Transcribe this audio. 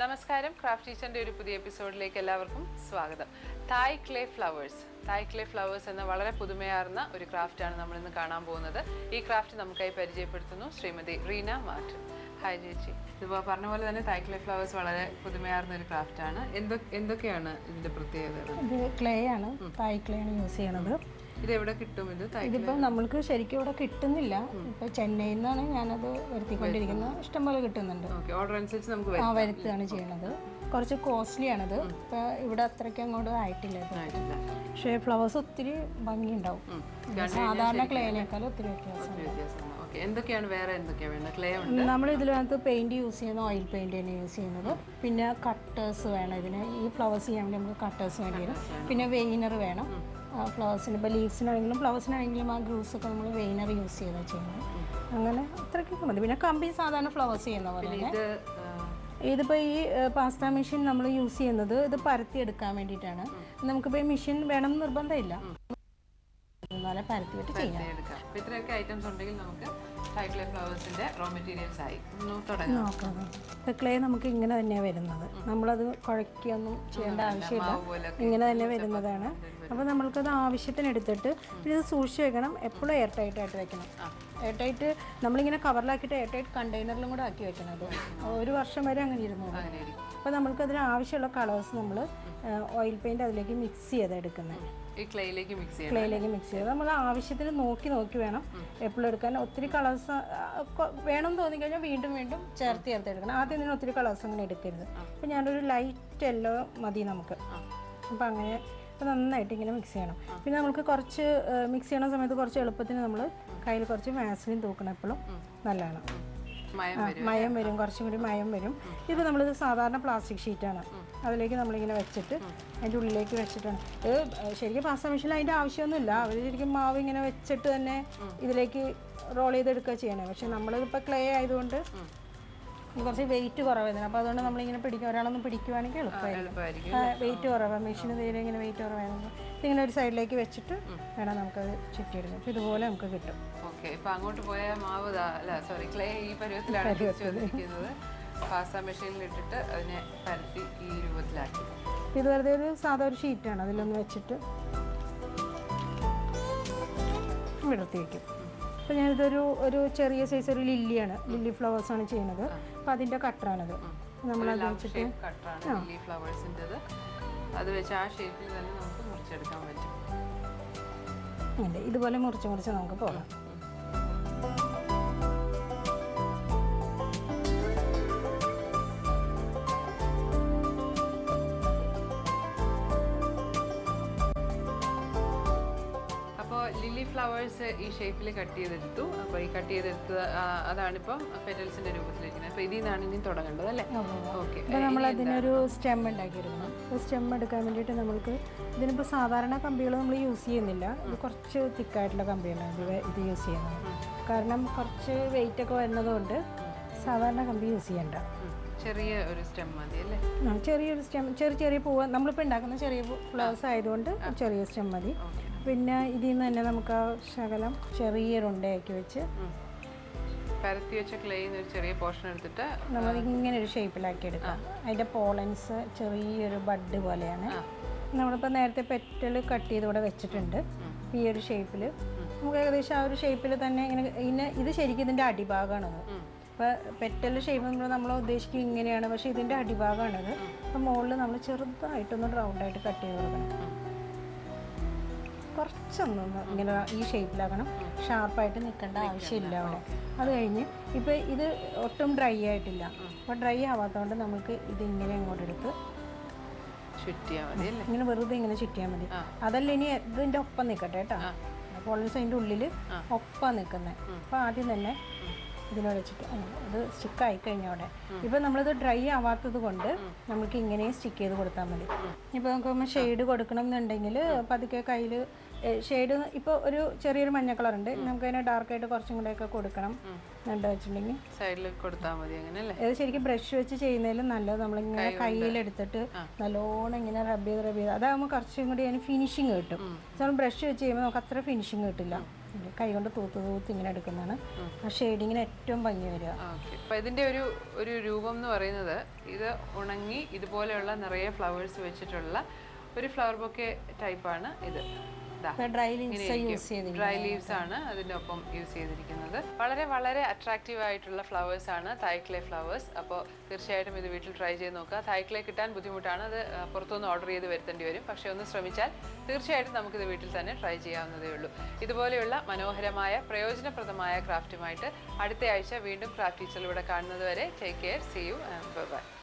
നമസ്കാരം. ക്രാഫ്റ്റ് ടീച്ചറിൻ്റെ ഒരു പുതിയ എപ്പിസോഡിലേക്ക് എല്ലാവർക്കും സ്വാഗതം. തായ് ക്ലേ ഫ്ലവേഴ്സ് എന്ന വളരെ പുതുമയാർന്ന ഒരു ക്രാഫ്റ്റാണ് നമ്മളിന്ന് കാണാൻ പോകുന്നത്. ഈ ക്രാഫ്റ്റ് നമുക്കായി പരിചയപ്പെടുത്തുന്നു ശ്രീമതി റീന മാർട്ടിൻ. ഹായ് ചേച്ചി. ഇതിപ്പോൾ പറഞ്ഞ പോലെ തന്നെ തായ് ക്ലേ ഫ്ലവേഴ്സ് വളരെ പുതുമയാർന്ന ഒരു ക്രാഫ്റ്റാണ്. എന്തൊക്കെയാണ് ഇതിൻ്റെ പ്രത്യേകതകൾ? ഇത് ക്ലേ ആണ്, തായ് ക്ലേ ആണ് യൂസ് ചെയ്യണത്. ഇത് എവിടെ കിട്ടും? ഇതിപ്പോൾ നമ്മൾക്ക് ശരിക്കും ഇവിടെ കിട്ടുന്നില്ല. ഇപ്പോൾ ചെന്നൈയിൽ നിന്നാണ് ഞാനത് വരുത്തിക്കൊണ്ടിരിക്കുന്നത്. ഇഷ്ടംപോലെ കിട്ടുന്നുണ്ട്. ഓർഡർ അനുസരിച്ച് നമുക്ക് വരുത്തുകയാണ് ചെയ്യണത്. കുറച്ച് കോസ്റ്റ്ലി ആണിത്. ഇപ്പോൾ ഇവിടെ അത്രയ്ക്ക് അങ്ങോട്ട് ആയിട്ടില്ല. പക്ഷേ ഫ്ലവേഴ്സ് ഒത്തിരി ഭംഗിയുണ്ടാവും. സാധാരണ ക്ലേനേക്കാളും ഒത്തിരി വ്യത്യാസം. എന്തൊക്കെയാണ് വേറെ ക്ലേ? നമ്മൾ ഇതിനകത്ത് പെയിന്റ് യൂസ് ചെയ്യുന്ന ഓയിൽ പെയിന്റ് തന്നെ യൂസ് ചെയ്യുന്നത്. പിന്നെ കട്ടേഴ്സ് വേണം ഇതിന്. ഈ ഫ്ലവേഴ്സ് ചെയ്യാൻ വേണ്ടി നമുക്ക് കട്ടേഴ്സ് വേണ്ടി വരും. പിന്നെ വെയിനർ വേണം. ഫ്ലവേഴ്സിന് ഇപ്പോൾ ലീവ്സിനാണെങ്കിലും ഫ്ലവേഴ്സിനാണെങ്കിലും ആ ഗ്രൂസൊക്കെ നമ്മൾ വെയിനർ യൂസ് ചെയ്താണ് ചെയ്യുന്നത്. അങ്ങനെ അത്രയ്ക്കൊക്കെ മതി. പിന്നെ കമ്പി സാധാരണ ഫ്ലവേഴ്സ് ചെയ്യുന്ന പോലെ തന്നെ. ഇതിപ്പോൾ ഈ പാസ്ത മെഷീൻ നമ്മൾ യൂസ് ചെയ്യുന്നത് ഇത് പരത്തിയെടുക്കാൻ വേണ്ടിയിട്ടാണ്. നമുക്കിപ്പോൾ ഈ മെഷീൻ വേണം നിർബന്ധമില്ല, പരത്തിയിട്ട് ചെയ്യാം. ഇത്രയൊക്കെ ഐറ്റംസ് ഉണ്ടെങ്കിൽ നമുക്ക് തായ് ക്ലേ ഫ്ലവേഴ്സിന്റെ റോ മെറ്റീരിയൽസ് ആയി നോക്കാം. ഇപ്പോൾ ക്ലേ നമുക്ക് ഇങ്ങനെ തന്നെയാണ് വരുന്നത്. നമ്മളത് കുഴക്കൊന്നും ചെയ്യേണ്ട ആവശ്യമില്ല, ഇങ്ങനെ തന്നെ വരുന്നതാണ്. അപ്പോൾ നമ്മൾക്കത് ആവശ്യത്തിന് എടുത്തിട്ട് ഇത് സൂക്ഷിച്ച് വെക്കണം. എപ്പോഴും എയർ ടൈറ്റായിട്ട് വെക്കണം. എയർ ടൈറ്റ് നമ്മളിങ്ങനെ കവറിലാക്കിയിട്ട് എയർ ടൈറ്റ് കണ്ടെയ്നറിലും കൂടെ ആക്കി വെക്കണം. അത് 1 വർഷം വരെ അങ്ങനെ ഇരുന്നു. അപ്പോൾ നമ്മൾക്കതിന് ആവശ്യമുള്ള കളേഴ്സ് നമ്മൾ ഓയിൽ പെയിൻറ്റ് അതിലേക്ക് മിക്സ് ചെയ്തെടുക്കുന്നത്. ക്ലേയിലേക്ക് മിക്സ് ചെയ്ത് നമ്മൾ ആവശ്യത്തിന് നോക്കി വേണം എപ്പോഴും എടുക്കാൻ. ഒത്തിരി കളേഴ്സ് വേണം തോന്നിക്കഴിഞ്ഞാൽ വീണ്ടും ചേർത്ത് എടുക്കണം. ആദ്യം ഇതിന് ഒത്തിരി കളേഴ്സ് അങ്ങനെ എടുക്കരുത്. അപ്പോൾ ഞാനൊരു ലൈറ്റ് യെല്ലോ മതി നമുക്ക്. അപ്പോൾ അങ്ങനെ അപ്പോൾ നന്നായിട്ട് ഇങ്ങനെ മിക്സ് ചെയ്യണം. പിന്നെ നമുക്ക് കുറച്ച് മിക്സ് ചെയ്യണ സമയത്ത് കുറച്ച് എളുപ്പത്തിന് നമ്മൾ കയ്യിൽ കുറച്ച് വാസലിൻ തൂക്കണം. എപ്പോഴും നല്ലതാണ്. മയം വരും, കുറച്ചും കൂടി മയം വരും. ഇപ്പോൾ നമ്മളിത് സാധാരണ പ്ലാസ്റ്റിക് ഷീറ്റാണ്. അതിലേക്ക് നമ്മളിങ്ങനെ വെച്ചിട്ട് അതിൻ്റെ ഉള്ളിലേക്ക് വെച്ചിട്ടാണ്. ഇത് ശരിക്കും പാസ്ത മെഷീനിൽ അതിൻ്റെ ആവശ്യമൊന്നുമില്ല. അവർ ശരിക്കും മാവ് ഇങ്ങനെ വെച്ചിട്ട് തന്നെ ഇതിലേക്ക് റോൾ ചെയ്തെടുക്കുക ചെയ്യണേ. പക്ഷെ നമ്മളിതിപ്പോൾ ക്ലേ ആയതുകൊണ്ട് കുറച്ച് വെയിറ്റ് കുറവായിരുന്നു. അപ്പോൾ അതുകൊണ്ട് നമ്മളിങ്ങനെ ഒരാളൊന്നും പിടിക്കുവാണെങ്കിൽ എളുപ്പമായിരിക്കും. വെയിറ്റ് കുറവാണ് മെഷീന്. തീരെ ഇങ്ങനെ വെയിറ്റ് കുറവായിരുന്നു. ഇതിങ്ങനെ ഒരു സൈഡിലേക്ക് വെച്ചിട്ട് വേണം നമുക്കത് ചുറ്റിയെടുക്കാം. അപ്പോൾ ഇതുപോലെ നമുക്ക് കിട്ടും. അങ്ങോട്ട് പോയ മാവ് ക്ലേ ഈ പരുവത്തിലാണ് വെച്ചിരിക്കുന്നത്. പാസ്ത മെഷീനിൽ ഇട്ടിട്ട് അതിനെ പരത്തി ഈ രൂപത്തിലാക്കി. ഇത് വെറുതെ ഒരു സാധാ ഒരു ഷീറ്റാണ്. അതിലൊന്ന് വെച്ചിട്ട് വിടർത്തി വയ്ക്കും. അപ്പോൾ ഞാനിതൊരു ചെറിയ സൈസ് ഒരു ലില്ലി ഫ്ലവേഴ്സാണ് ചെയ്യുന്നത്. അപ്പോൾ അതിൻ്റെ കട്ടറാണിത്. നമ്മളത് വെച്ചിട്ട് അത് വെച്ച് ആ ഷേപ്പിൽ തന്നെ നമുക്ക് മുറിച്ചെടുക്കാൻ പറ്റും. അതെ, ഇതുപോലെ മുറിച്ച് നമുക്ക് പോകാം. ലില്ലി ഫ്ലവേഴ്സ് ഈ ഷേപ്പിൽ കട്ട് ചെയ്തെടുത്തു. അപ്പോൾ ഈ കട്ട് ചെയ്തെടുത്തത് അതാണിപ്പം പെറ്റൽസിന്റെ രൂപത്തിലിരിക്കുന്നത്. അപ്പോൾ ഇതിൽ നിന്നാണ് ഇനി തുടങ്ങേണ്ടത് അല്ലേ? ഓക്കെ. അപ്പോൾ നമ്മൾ അതിനൊരു സ്റ്റെം ഉണ്ടാക്കിയെടുക്കണം. അപ്പോൾ സ്റ്റെം എടുക്കാൻ വേണ്ടിയിട്ട് നമ്മൾക്ക് ഇതിനിപ്പോൾ സാധാരണ കമ്പികൾ നമ്മൾ യൂസ് ചെയ്യുന്നില്ല. ഇത് കുറച്ച് തിക്കായിട്ടുള്ള കമ്പികളാണ് ഇത് യൂസ് ചെയ്യുന്നത്. കാരണം കുറച്ച് വെയിറ്റ് ഒക്കെ വരുന്നതുകൊണ്ട് സാധാരണ കമ്പി യൂസ് ചെയ്യണ്ട. ചെറിയ ഒരു സ്റ്റെം മതി അല്ലേ? ചെറിയൊരു സ്റ്റെം, ചെറിയ പൂവ് നമ്മളിപ്പോൾ ഉണ്ടാക്കുന്ന ചെറിയ ഫ്ലവേഴ്സ് ആയതുകൊണ്ട് ചെറിയ സ്റ്റെം മതി. പിന്നെ ഇതിൽ നിന്ന് തന്നെ നമുക്ക് ആ ശകലം ചെറിയൊരു ഉണ്ടയാക്കി വെച്ച് പരത്തി വെച്ച ക്ലേന്ന് ഒരു ചെറിയ പോർഷൻ എടുത്തിട്ട് നമ്മൾ ഇങ്ങനെ ഒരു ഷേപ്പിലാക്കി എടുക്കാം. അതിൻ്റെ പോളൻസ് ചെറിയൊരു ബഡ് പോലെയാണ്. നമ്മളിപ്പോൾ നേരത്തെ പെറ്റൽ കട്ട് ചെയ്ത് ഇവിടെ വെച്ചിട്ടുണ്ട്. ഈ ഒരു ഷേപ്പിൽ നമുക്ക് ഏകദേശം ആ ഒരു ഷേപ്പിൽ തന്നെ ഇങ്ങനെ ഇത് ശരിക്കും ഇതിൻ്റെ അടിഭാഗമാണത്. ഇപ്പോൾ പെറ്റൽ ഷേപ്പ് നമ്മൾ ഉദ്ദേശിക്കും ഇങ്ങനെയാണ്, പക്ഷേ ഇതിൻ്റെ അടിഭാഗമാണത്. അപ്പോൾ മുകളിൽ നമ്മൾ ചെറുതായിട്ടൊന്ന് റൗണ്ടായിട്ട് കട്ട് ചെയ്ത് കൊടുക്കണം. കുറച്ചൊന്നൊന്ന് ഇങ്ങനെ ഈ ഷേപ്പിലാക്കണം. ഷാർപ്പായിട്ട് നിൽക്കേണ്ട ആവശ്യമില്ല അവിടെ. അത് കഴിഞ്ഞ് ഇപ്പോൾ ഇത് ഒട്ടും ഡ്രൈ ആയിട്ടില്ല. അപ്പോൾ ഡ്രൈ ആവാത്തതുകൊണ്ട് നമുക്ക് ഇതിങ്ങനെ അങ്ങോട്ട് എടുത്ത് ചുറ്റിയാൽ മതി. ഇങ്ങനെ വെറുതെ ഇങ്ങനെ ചുറ്റിയാൽ മതി. അതല്ല ഇനി ഇതിൻ്റെ ഒപ്പം നിൽക്കട്ടെ കേട്ടോ. പോളൻസ് അതിൻ്റെ ഉള്ളിൽ ഒപ്പം നിൽക്കുന്നത്. അപ്പോൾ ആദ്യം തന്നെ ഇതിനോട് വെച്ചിട്ട് അത് സ്റ്റിക്കായി കഴിഞ്ഞോടെ. ഇപ്പോൾ നമ്മളിത് ഡ്രൈ ആവാത്തത് കൊണ്ട് നമുക്ക് ഇങ്ങനെ സ്റ്റിക്ക് ചെയ്ത് കൊടുത്താൽ മതി. ഇപ്പോൾ നമുക്ക് ഷെയ്ഡ് കൊടുക്കണം എന്നുണ്ടെങ്കിൽ പതുക്കെ കയ്യിൽ ഷെയ്ഡ് ഇപ്പോൾ ഒരു ചെറിയൊരു മഞ്ഞ കളറുണ്ട്, നമുക്കതിനെ ഡാർക്കായിട്ട് കുറച്ചും കൂടെയൊക്കെ കൊടുക്കണം എന്നുണ്ട് വെച്ചിട്ടുണ്ടെങ്കിൽ സൈഡിൽ കൊടുത്താൽ മതി. അങ്ങനെയല്ലേ? ഇത് ശരിക്കും ബ്രഷ് വെച്ച് ചെയ്യുന്നതിലും നല്ലത് നമ്മളിങ്ങനെ കയ്യിലെടുത്തിട്ട് നല്ലോണം ഇങ്ങനെ റബ്ബ് ചെയ്ത് അതാകുമ്പോൾ കുറച്ചും കൂടി അതിന് ഫിനിഷിങ് കിട്ടും. നമ്മൾ ബ്രഷ് വെച്ച് ചെയ്യുമ്പോൾ നമുക്ക് അത്ര ഫിനിഷിങ് കിട്ടില്ല. കൈ കൊണ്ട് തൂത്ത് ഇങ്ങനെ എടുക്കുന്നതാണ് ആ ഷെയ്ഡിങ്ങിന് ഏറ്റവും ഭംഗി വരിക. ഓക്കെ. അപ്പോൾ ഇതിൻ്റെ ഒരു രൂപം എന്ന് പറയുന്നത് ഇത് ഉണങ്ങി ഇതുപോലെയുള്ള നിറയെ ഫ്ലവേഴ്സ് വെച്ചിട്ടുള്ള ഒരു ഫ്ലവർ ബൊക്കെ ടൈപ്പാണ് ഇത്. ഡ്രൈ ലീവ്സ് യൂസ് ചെയ്ത് ഡ്രൈ ലീവ്സ് ആണ് അതിൻ്റെ ഒപ്പം യൂസ് ചെയ്തിരിക്കുന്നത്. വളരെ വളരെ അട്രാക്റ്റീവ് ആയിട്ടുള്ള ഫ്ലവേഴ്സ് ആണ് തായ് ക്ലേ ഫ്ലവേഴ്സ്. അപ്പോൾ തീർച്ചയായിട്ടും ഇത് വീട്ടിൽ ട്രൈ ചെയ്ത് നോക്കുക. തായ് ക്ലേ കിട്ടാൻ ബുദ്ധിമുട്ടാണ്, അത് പുറത്തുനിന്ന് ഓർഡർ ചെയ്ത് വരുത്തേണ്ടി വരും. പക്ഷേ ഒന്ന് ശ്രമിച്ചാൽ തീർച്ചയായിട്ടും നമുക്കിത് വീട്ടിൽ തന്നെ ട്രൈ ചെയ്യാവുന്നതേ ഉള്ളൂ. ഇതുപോലെയുള്ള മനോഹരമായ പ്രയോജനപ്രദമായ ക്രാഫ്റ്റുമായിട്ട് അടുത്ത ആഴ്ച വീണ്ടും ക്രാഫ്റ്റ് ടീച്ചറിലൂടെ കാണുന്നത് വരെ take care, see you and by.